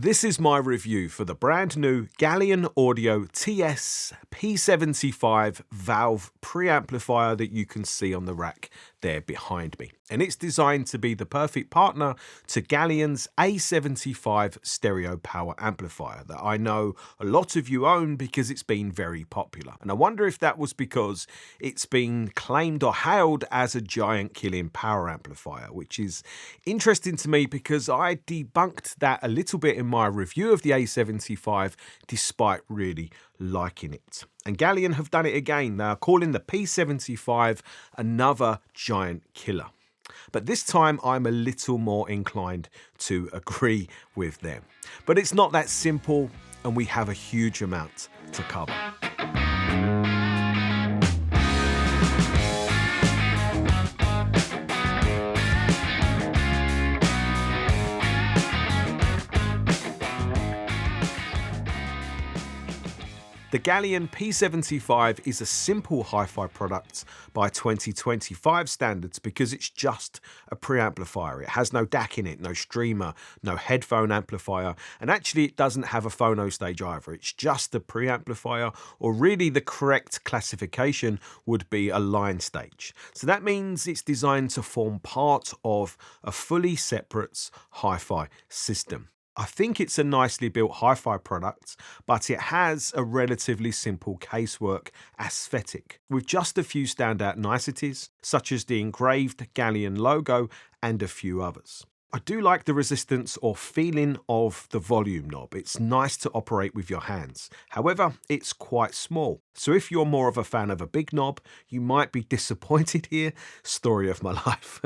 This is my review for the brand new Galion Audio TS P75 valve preamplifier that you can see on the rack there behind me. And it's designed to be the perfect partner to Galion's A75 stereo power amplifier that I know a lot of you own because it's been very popular. And I wonder if that was because it's been claimed or hailed as a giant killing power amplifier, which is interesting to me because I debunked that a little bit in my review of the A75 despite really liking it. And Galion have done it again. They are calling the P75 another giant killer. But this time I'm a little more inclined to agree with them. But it's not that simple, and we have a huge amount to cover. The Galion P75 is a simple hi-fi product by 2025 standards because it's just a preamplifier. It has no DAC in it, no streamer, no headphone amplifier, and actually it doesn't have a phono stage either. It's just a preamplifier, or really the correct classification would be a line stage. So that means it's designed to form part of a fully separate hi-fi system. I think it's a nicely built hi-fi product, but it has a relatively simple casework aesthetic, with just a few standout niceties, such as the engraved Galion logo and a few others. I do like the resistance or feeling of the volume knob. It's nice to operate with your hands. However, it's quite small. So if you're more of a fan of a big knob, you might be disappointed here. Story of my life.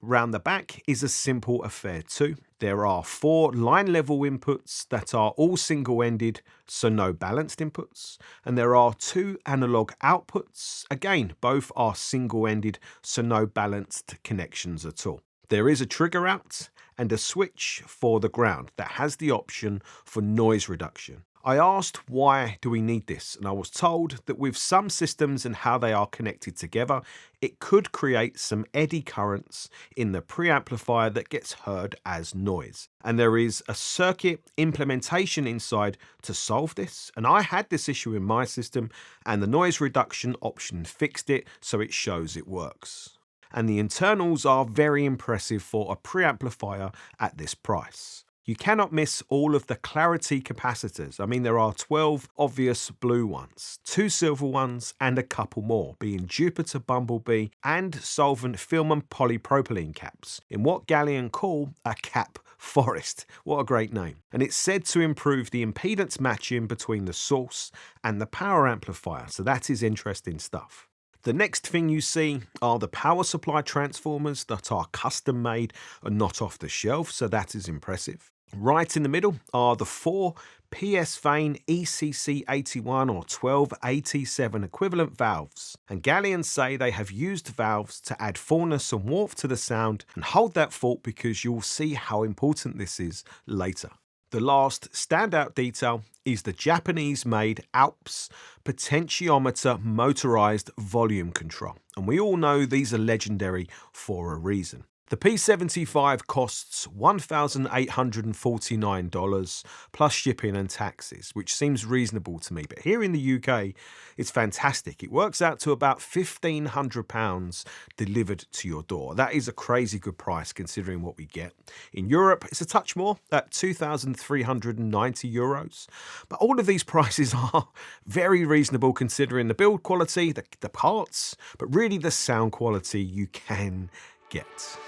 Round the back is a simple affair too. There are 4 line level inputs that are all single-ended, so no balanced inputs. And there are 2 analog outputs. Again, both are single-ended, so no balanced connections at all. There is a trigger out and a switch for the ground that has the option for noise reduction. I asked why do we need this, and I was told that with some systems and how they are connected together, it could create some eddy currents in the preamplifier that gets heard as noise. And there is a circuit implementation inside to solve this, and I had this issue in my system, and the noise reduction option fixed it, so it shows it works. And the internals are very impressive for a preamplifier at this price. You cannot miss all of the clarity capacitors. I mean, there are 12 obvious blue ones, 2 silver ones, and a couple more, being Jupiter Bumblebee and solvent film and polypropylene caps, in what Galion call a cap forest. What a great name. And it's said to improve the impedance matching between the source and the power amplifier, so that is interesting stuff. The next thing you see are the power supply transformers that are custom made and not off the shelf, so that is impressive. Right in the middle are the 4 PS Vane ECC81 or 12AT7 equivalent valves. And Galion say they have used valves to add fullness and warmth to the sound, and hold that thought because you'll see how important this is later. The last standout detail is the Japanese-made Alps potentiometer motorized volume control. And we all know these are legendary for a reason. The P75 costs $1,849 plus shipping and taxes, which seems reasonable to me. But here in the UK, it's fantastic. It works out to about £1,500 delivered to your door. That is a crazy good price considering what we get. In Europe, it's a touch more at €2,390. But all of these prices are very reasonable considering the build quality, the parts, but really the sound quality you can get.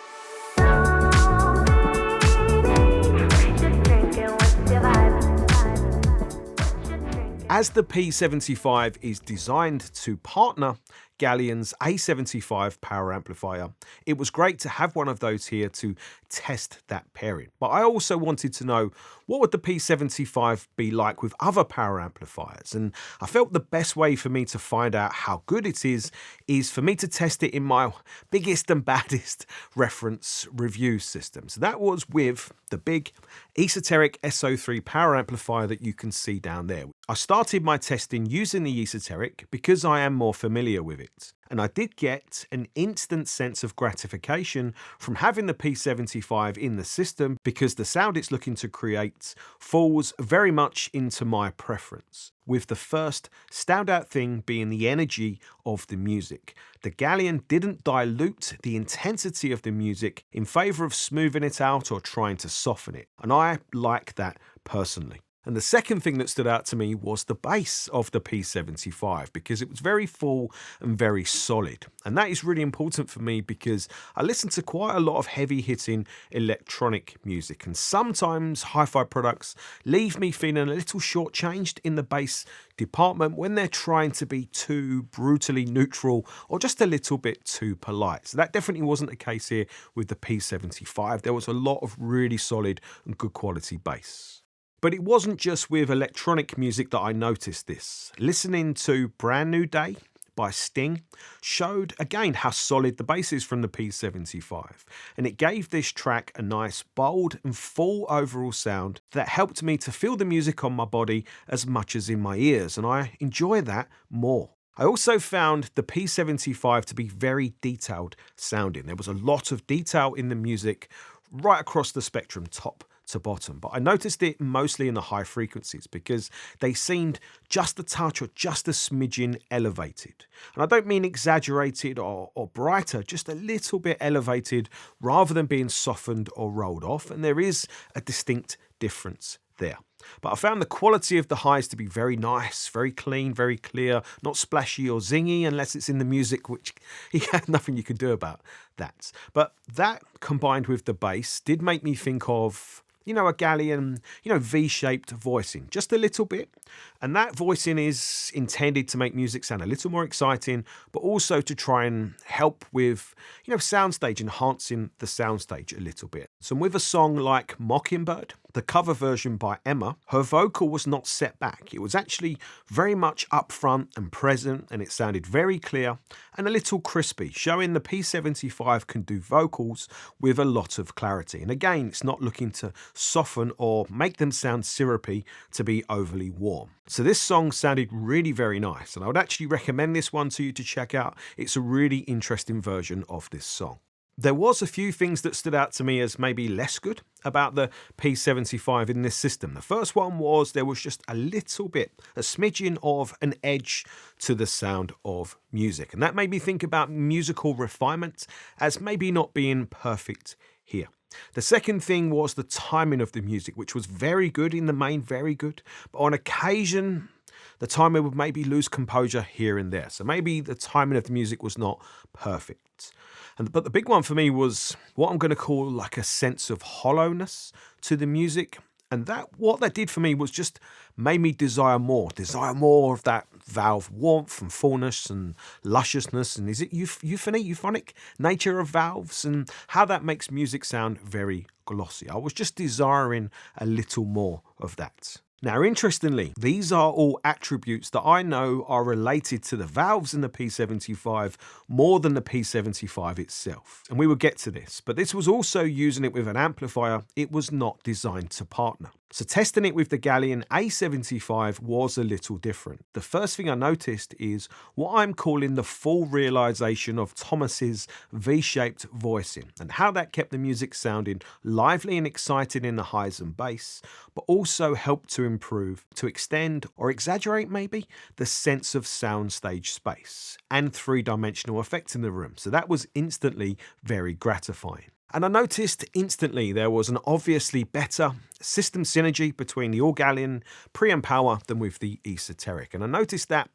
As the P75 is designed to partner Galion's A75 power amplifier, it was great to have one of those here to test that pairing. But I also wanted to know, what would the P75 be like with other power amplifiers? And I felt the best way for me to find out how good it is for me to test it in my biggest and baddest reference review system. So that was with the big Esoteric SO3 power amplifier that you can see down there. I started my testing using the Esoteric because I am more familiar with it. And I did get an instant sense of gratification from having the P75 in the system because the sound it's looking to create falls very much into my preference, with the first standout thing being the energy of the music. The Galion didn't dilute the intensity of the music in favour of smoothing it out or trying to soften it, and I like that personally. And the second thing that stood out to me was the bass of the P75 because it was very full and very solid. And that is really important for me because I listen to quite a lot of heavy hitting electronic music, and sometimes hi-fi products leave me feeling a little shortchanged in the bass department when they're trying to be too brutally neutral or just a little bit too polite. So that definitely wasn't the case here with the P75. There was a lot of really solid and good quality bass. But it wasn't just with electronic music that I noticed this. Listening to Brand New Day by Sting showed again how solid the bass is from the P75, and it gave this track a nice bold and full overall sound that helped me to feel the music on my body as much as in my ears, and I enjoy that more. I also found the P75 to be very detailed sounding. There was a lot of detail in the music right across the spectrum, top to bottom, but I noticed it mostly in the high frequencies because they seemed just a touch or just a smidgen elevated. And I don't mean exaggerated or brighter, just a little bit elevated rather than being softened or rolled off, and there is a distinct difference there. But I found the quality of the highs to be very nice, very clean, very clear, not splashy or zingy unless it's in the music, which nothing you can do about that. But that combined with the bass did make me think of a Galion, V-shaped voicing, just a little bit. And that voicing is intended to make music sound a little more exciting, but also to try and help with, soundstage, enhancing the soundstage a little bit. So with a song like Mockingbird, the cover version by Emma, her vocal was not set back. It was actually very much upfront and present, and it sounded very clear and a little crispy, showing the P75 can do vocals with a lot of clarity. And again, it's not looking to soften or make them sound syrupy to be overly warm. So this song sounded really very nice, and I would actually recommend this one to you to check out. It's a really interesting version of this song. There was a few things that stood out to me as maybe less good about the P75 in this system. The first one was there was just a little bit, a smidgen of an edge to the sound of music. And that made me think about musical refinement as maybe not being perfect here. The second thing was the timing of the music, which was very good in the main, very good. But on occasion, the timing would maybe lose composure here and there. So maybe the timing of the music was not perfect. But the big one for me was what I'm going to call like a sense of hollowness to the music. And what that did for me was just made me desire more of that valve warmth and fullness and lusciousness. And is it euphonic nature of valves and how that makes music sound very glossy. I was just desiring a little more of that. Now, interestingly, these are all attributes that I know are related to the valves in the P75 more than the P75 itself. And we will get to this, but this was also using it with an amplifier it was not designed to partner. So testing it with the Galion A75 was a little different. The first thing I noticed is what I'm calling the full realization of Thomas's V-shaped voicing and how that kept the music sounding lively and exciting in the highs and bass, but also helped to improve, to extend or exaggerate maybe, the sense of soundstage space and three-dimensional effects in the room. So that was instantly very gratifying. And I noticed instantly there was an obviously better system synergy between the Galion preamp power than with the esoteric. And I noticed that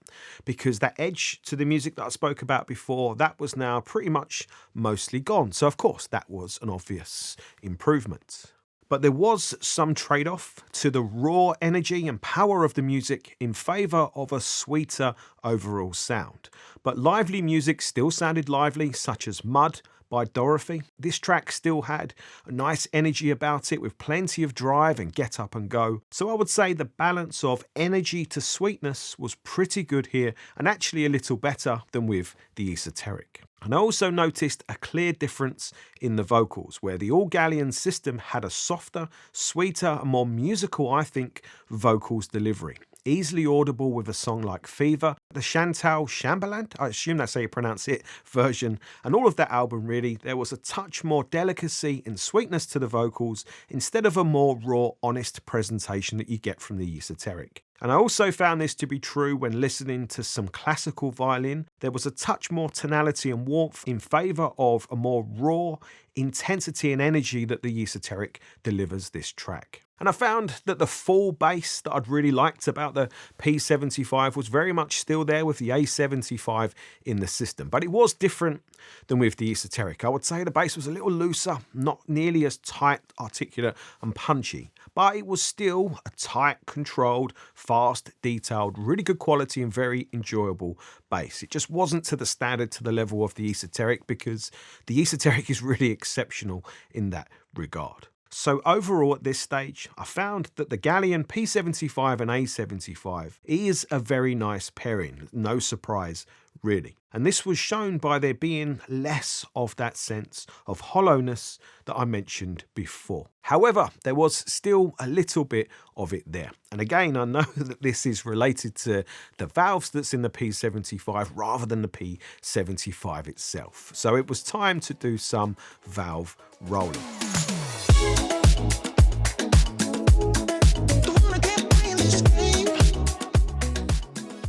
because that edge to the music that I spoke about before, that was now pretty much mostly gone. So of course that was an obvious improvement. But there was some trade-off to the raw energy and power of the music in favour of a sweeter overall sound. But lively music still sounded lively, such as Mud by Dorothy. This track still had a nice energy about it with plenty of drive and get up and go. So I would say the balance of energy to sweetness was pretty good here and actually a little better than with the esoteric. And I also noticed a clear difference in the vocals, where the Galion system had a softer, sweeter, and more musical, I think, vocals delivery. easily audible with a song like Fever, the Chantal Chamberlain, I assume that's how you pronounce it, version, and all of that album really, there was a touch more delicacy and sweetness to the vocals instead of a more raw, honest presentation that you get from the Esoteric. And I also found this to be true when listening to some classical violin. There was a touch more tonality and warmth in favour of a more raw intensity and energy that the Esoteric delivers this track. And I found that the full bass that I'd really liked about the P75 was very much still there with the A75 in the system. But it was different than with the Esoteric. I would say the bass was a little looser, not nearly as tight, articulate and punchy. But it was still a tight, controlled, fast, detailed, really good quality and very enjoyable bass. It just wasn't to the standard, to the level of the Esoteric, because the Esoteric is really exceptional in that regard. So overall at this stage, I found that the Galion P75 and A75 is a very nice pairing, no surprise really. And this was shown by there being less of that sense of hollowness that I mentioned before. However, there was still a little bit of it there. And again, I know that this is related to the valves that's in the P75 rather than the P75 itself. So it was time to do some valve rolling.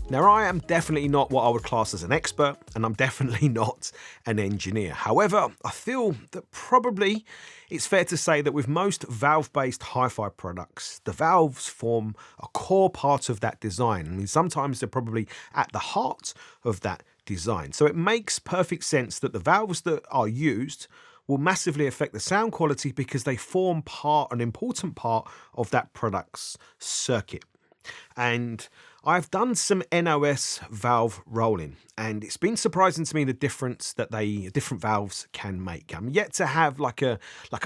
Now, I am definitely not what I would class as an expert, and I'm definitely not an engineer. However, I feel that probably it's fair to say that with most valve-based hi-fi products, the valves form a core part of that design. I mean, sometimes they're probably at the heart of that design. So it makes perfect sense that the valves that are used will massively affect the sound quality because they form an important part of that product's circuit. And I've done some NOS valve rolling, and it's been surprising to me the difference that different valves can make. I'm yet to have like a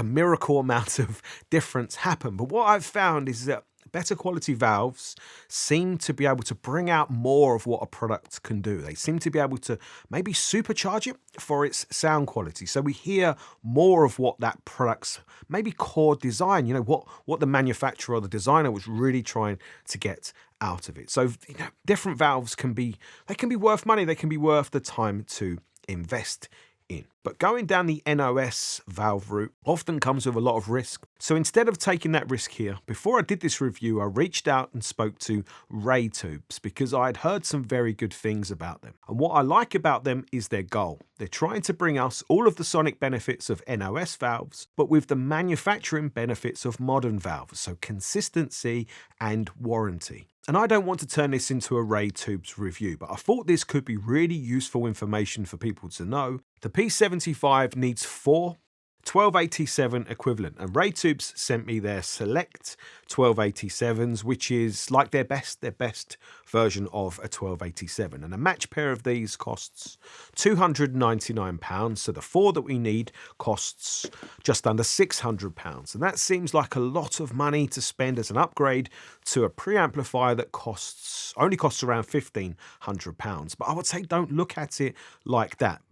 miracle amount of difference happen, but what I've found is that better quality valves seem to be able to bring out more of what a product can do. They seem to be able to maybe supercharge it for its sound quality. So we hear more of what that product's maybe core design, what the manufacturer or the designer was really trying to get out of it. So different valves can be worth money. They can be worth the time to invest in. But going down the NOS valve route often comes with a lot of risk. So instead of taking that risk here, before I did this review, I reached out and spoke to Ray Tubes because I had heard some very good things about them. And what I like about them is their goal. They're trying to bring us all of the sonic benefits of NOS valves, but with the manufacturing benefits of modern valves, so consistency and warranty. And I don't want to turn this into a Ray Tubes review, but I thought this could be really useful information for people to know. The P75 needs 4 1287 equivalent, and Ray Tubes sent me their select 1287s, which is like their best version of a 1287, and a match pair of these costs £299, so the 4 that we need costs just under £600, and that seems like a lot of money to spend as an upgrade to a preamplifier that only costs around £1,500. But I would say don't look at it like that.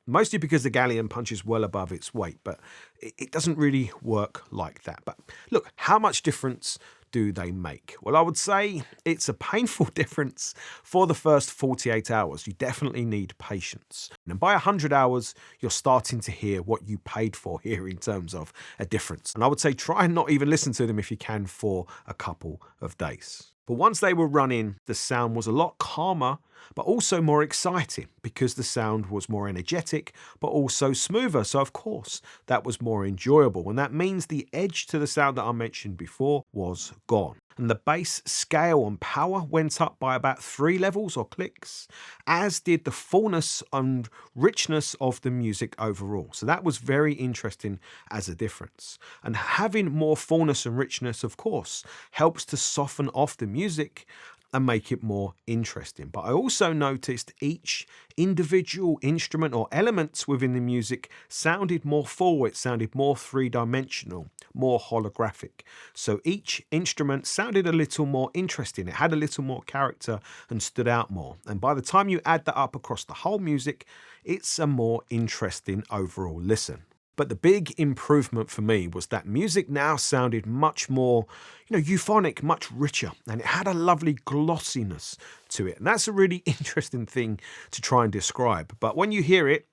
Mostly because the Galion punches well above its weight, but it doesn't really work like that. But look, how much difference do they make? Well, I would say it's a painful difference for the first 48 hours. You definitely need patience. And by 100 hours, you're starting to hear what you paid for here in terms of a difference. And I would say try and not even listen to them if you can for a couple of days. But once they were running, the sound was a lot calmer, but also more exciting because the sound was more energetic, but also smoother. So of course, that was more enjoyable. And that means the edge to the sound that I mentioned before was gone. And the bass scale and power went up by about 3 levels or clicks, as did the fullness and richness of the music overall. So that was very interesting as a difference. And having more fullness and richness, of course, helps to soften off the music and make it more interesting. But I also noticed each individual instrument or elements within the music sounded more full, it sounded more three-dimensional, more holographic. So each instrument sounded a little more interesting, it had a little more character and stood out more. And by the time you add that up across the whole music, it's a more interesting overall listen. But the big improvement for me was that music now sounded much more, euphonic, much richer, and it had a lovely glossiness to it. And that's a really interesting thing to try and describe. But when you hear it,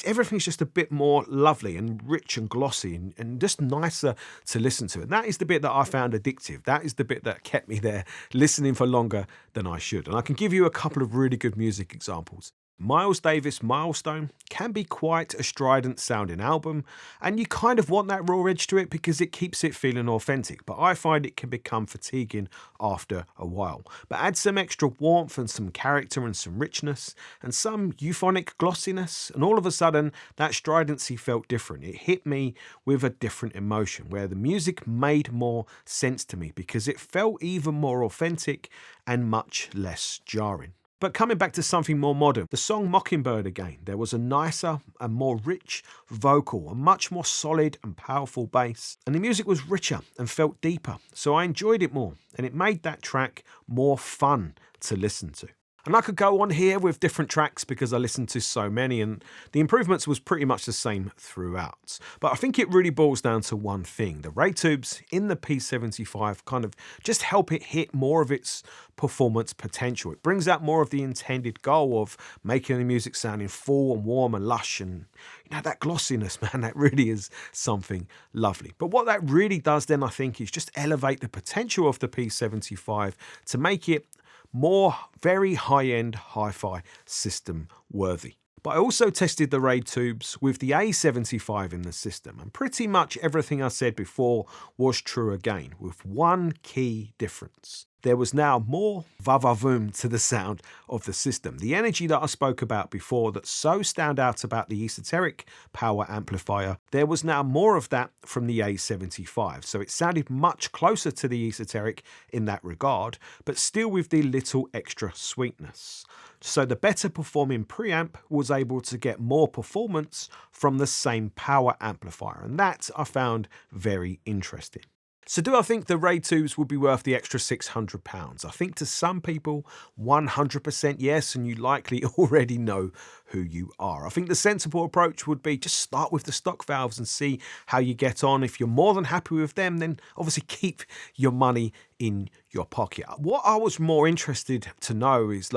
everything's just a bit more lovely and rich and glossy and just nicer to listen to. And that is the bit that I found addictive. That is the bit that kept me there listening for longer than I should. And I can give you a couple of really good music examples. Miles Davis' Milestone can be quite a strident sounding album, and you kind of want that raw edge to it because it keeps it feeling authentic, but I find it can become fatiguing after a while. But add some extra warmth and some character and some richness and some euphonic glossiness, and all of a sudden that stridency felt different. It hit me with a different emotion where the music made more sense to me because it felt even more authentic and much less jarring. But coming back to something more modern, the song Mockingbird again, there was a nicer and more rich vocal, a much more solid and powerful bass, and the music was richer and felt deeper, so I enjoyed it more, and it made that track more fun to listen to. And I could go on here with different tracks because I listened to so many, and the improvements was pretty much the same throughout. But I think it really boils down to one thing. The ray tubes in the P75 kind of just help it hit more of its performance potential. It brings out more of the intended goal of making the music sounding full and warm and lush, and that glossiness, man, that really is something lovely. But what that really does then, I think, is just elevate the potential of the P75 to make it more very high-end hi-fi system worthy. But I also tested the ray tubes with the A75 in the system, and pretty much everything I said before was true again, with one key difference. There was now more va-va-voom to the sound of the system. The energy that I spoke about before that so stand out about the esoteric power amplifier, there was now more of that from the A75. So it sounded much closer to the esoteric in that regard, but still with the little extra sweetness. So the better performing preamp was able to get more performance from the same power amplifier, and that I found very interesting. So do I think the ray tubes would be worth the extra £600? I think to some people, 100% yes, and you likely already know who you are. I think the sensible approach would be just start with the stock valves and see how you get on. If you're more than happy with them, then obviously keep your money in your pocket. What I was more interested to know is,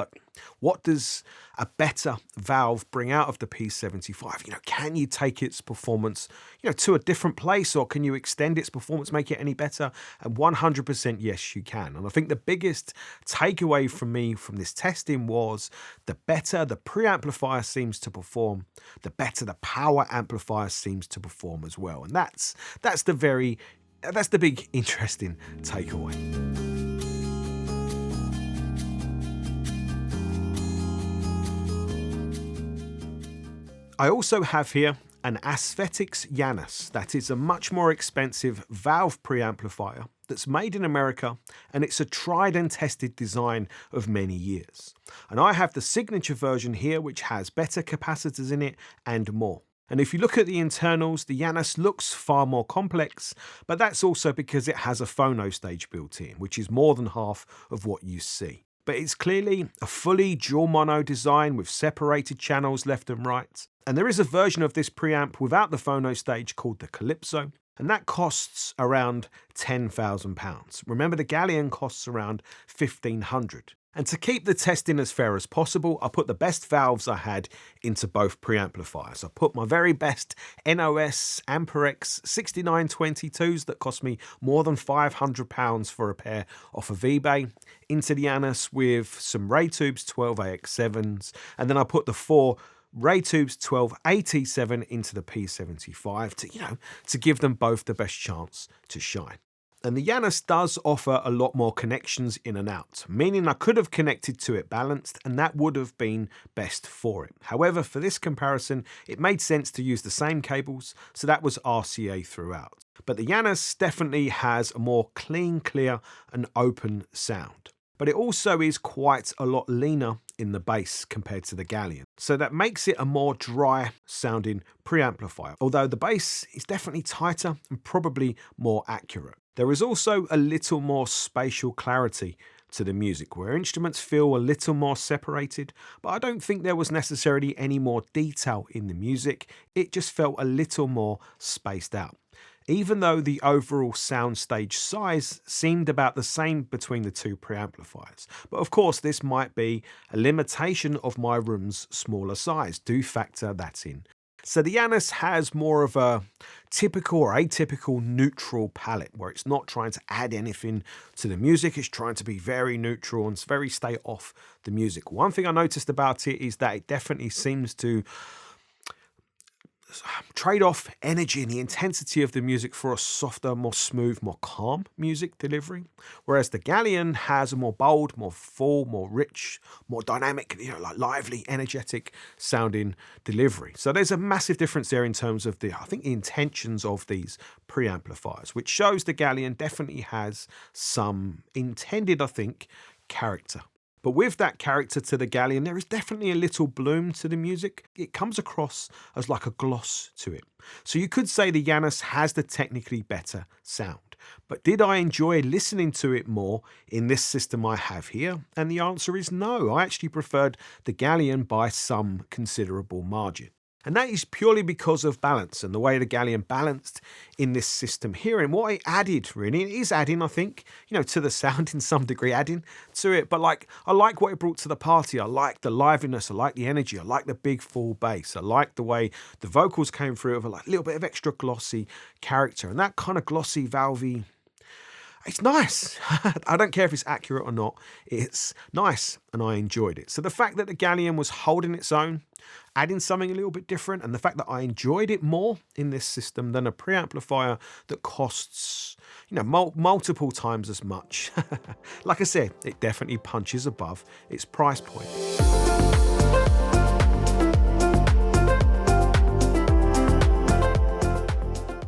what does a better valve bring out of the P75? Can you take its performance, to a different place, or can you extend its performance, make it any better? And 100% yes, you can. And I think the biggest takeaway from me from this testing was the better the preamplifier seems to perform, the better the power amplifier seems to perform as well. And that's the big interesting takeaway. I also have here an Aesthetics Janus. That is a much more expensive valve preamplifier that's made in America, and it's a tried and tested design of many years. And I have the signature version here, which has better capacitors in it and more. And if you look at the internals, the Janus looks far more complex, but that's also because it has a phono stage built in, which is more than half of what you see. But it's clearly a fully dual mono design with separated channels left and right. And there is a version of this preamp without the phono stage called the Calypso, and that costs around £10,000. Remember, the Galion costs around £1,500. And to keep the testing as fair as possible, I put the best valves I had into both preamplifiers. I put my very best NOS Amperex 6922s that cost me more than £500 for a pair off of eBay into the Janus with some ray tubes 12AX7s, and then I put the 4 ray tubes 12AT7 into the P75 to give them both the best chance to shine. And the Janus does offer a lot more connections in and out, meaning I could have connected to it balanced, and that would have been best for it. However, for this comparison, it made sense to use the same cables, so that was RCA throughout. But the Janus definitely has a more clean, clear and open sound. But it also is quite a lot leaner in the bass compared to the Galion. So that makes it a more dry sounding preamplifier, although the bass is definitely tighter and probably more accurate. There is also a little more spatial clarity to the music, where instruments feel a little more separated, but I don't think there was necessarily any more detail in the music. It just felt a little more spaced out. Even though the overall soundstage size seemed about the same between the two preamplifiers. But of course, this might be a limitation of my room's smaller size. Do factor that in. So the Janus has more of a typical or atypical neutral palette, where it's not trying to add anything to the music. It's trying to be very neutral and very stay off the music. One thing I noticed about it is that it definitely seems to trade off energy and the intensity of the music for a softer, more smooth, more calm music delivery. Whereas the Galion has a more bold, more full, more rich, more dynamic, like lively, energetic sounding delivery. So there's a massive difference there in terms of the intentions of these preamplifiers, which shows the Galion definitely has some intended, character. But with that character to the Galion, there is definitely a little bloom to the music. It comes across as like a gloss to it. So you could say the Janus has the technically better sound. But did I enjoy listening to it more in this system I have here? And the answer is no. I actually preferred the Galion by some considerable margin. And that is purely because of balance and the way the Galion balanced in this system here, and what it added, really. It is adding, I think, to the sound in some degree, adding to it. But I like what it brought to the party. I like the liveliness. I like the energy. I like the big full bass. I like the way the vocals came through with a little bit of extra glossy character. And that kind of glossy, valvey, it's nice. I don't care if it's accurate or not. It's nice, and I enjoyed it. So the fact that the Galion was holding its own, adding something a little bit different, and the fact that I enjoyed it more in this system than a preamplifier that costs, multiple times as much. Like I said, it definitely punches above its price point.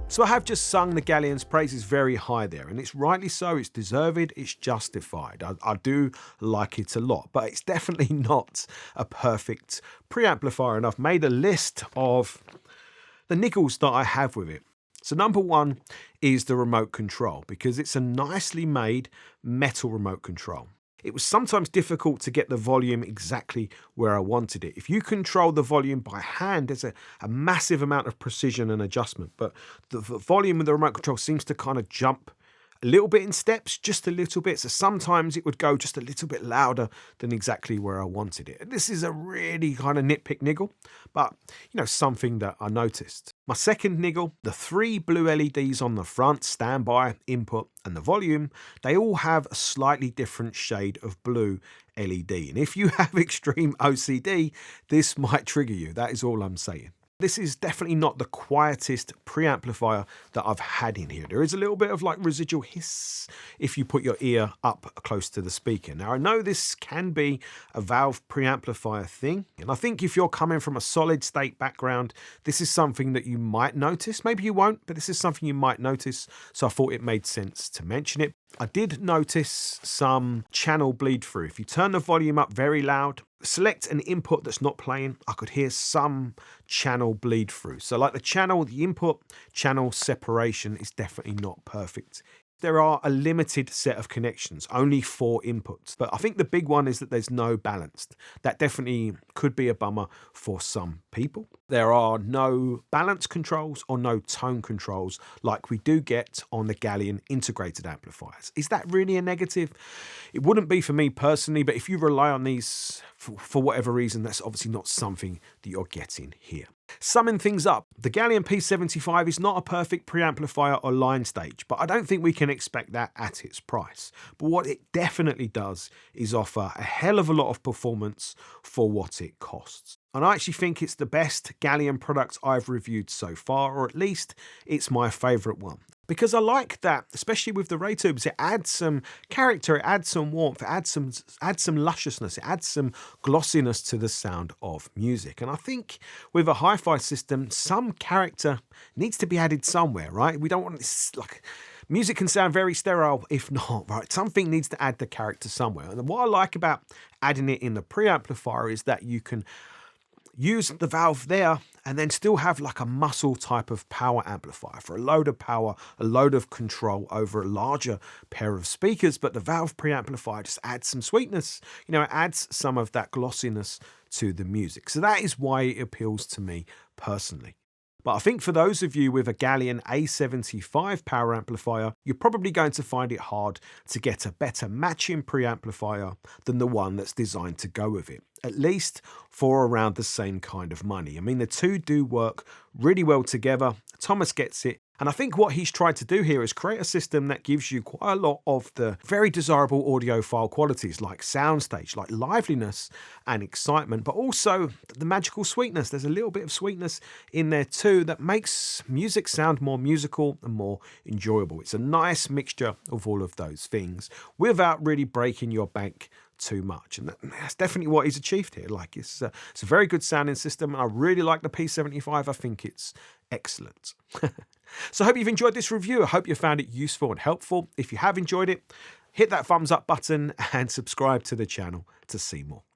So I have just sung the Galion's praises very high there, and it's rightly so, it's deserved, it's justified. I do like it a lot, but it's definitely not a perfect preamplifier, and I've made a list of the niggles that I have with it. So number one is the remote control, because it's a nicely made metal remote control. It was sometimes difficult to get the volume exactly where I wanted it. If you control the volume by hand, there's a massive amount of precision and adjustment, but the volume of the remote control seems to kind of jump a little bit in steps, just a little bit. So sometimes it would go just a little bit louder than exactly where I wanted it. And this is a really kind of nitpick niggle, but something that I noticed. My second niggle, the 3 blue LEDs on the front, standby, input, and the volume, they all have a slightly different shade of blue LED. And if you have extreme OCD, this might trigger you. That is all I'm saying. This is definitely not the quietest preamplifier that I've had in here. There is a little bit of residual hiss if you put your ear up close to the speaker. Now I know this can be a valve preamplifier thing, and I think if you're coming from a solid state background, this is something that you might notice. Maybe you won't, but this is something you might notice, so I thought it made sense to mention it. I did notice some channel bleed through. If you turn the volume up very loud, select an input that's not playing, I could hear some channel bleed through. So the input channel separation is definitely not perfect. There are a limited set of connections, only 4 inputs. But I think the big one is that there's no balanced. That definitely could be a bummer for some people. There are no balance controls or no tone controls like we do get on the Galion integrated amplifiers. Is that really a negative? It wouldn't be for me personally, but if you rely on these for whatever reason, that's obviously not something that you're getting here. Summing things up, the Galion P75 is not a perfect preamplifier or line stage, but I don't think we can expect that at its price. But what it definitely does is offer a hell of a lot of performance for what it costs. And I actually think it's the best Galion product I've reviewed so far, or at least it's my favourite one. Because I like that, especially with the ray tubes, it adds some character, it adds some warmth, it adds some lusciousness, it adds some glossiness to the sound of music. And I think with a HiFi system, some character needs to be added somewhere, right? We don't want this, music can sound very sterile if not, right? Something needs to add the character somewhere. And what I like about adding it in the preamplifier is that you can use the valve there and then still have like a muscle type of power amplifier for a load of power, a load of control over a larger pair of speakers. But the valve preamplifier just adds some sweetness, you know, it adds some of that glossiness to the music. So that is why it appeals to me personally. But I think for those of you with a Galion A75 power amplifier, you're probably going to find it hard to get a better matching preamplifier than the one that's designed to go with it, at least for around the same kind of money. I mean, the two do work really well together. Thomas gets it. And I think what he's tried to do here is create a system that gives you quite a lot of the very desirable audiophile qualities like soundstage, like liveliness and excitement, but also the magical sweetness. There's a little bit of sweetness in there too that makes music sound more musical and more enjoyable. It's a nice mixture of all of those things without really breaking your bank too much, and that's definitely what he's achieved here. Like it's a very good sounding system, and I really like the P75. I think it's excellent. So I hope you've enjoyed this review. I hope you found it useful and helpful. If you have enjoyed it, hit that thumbs up button and subscribe to the channel to see more.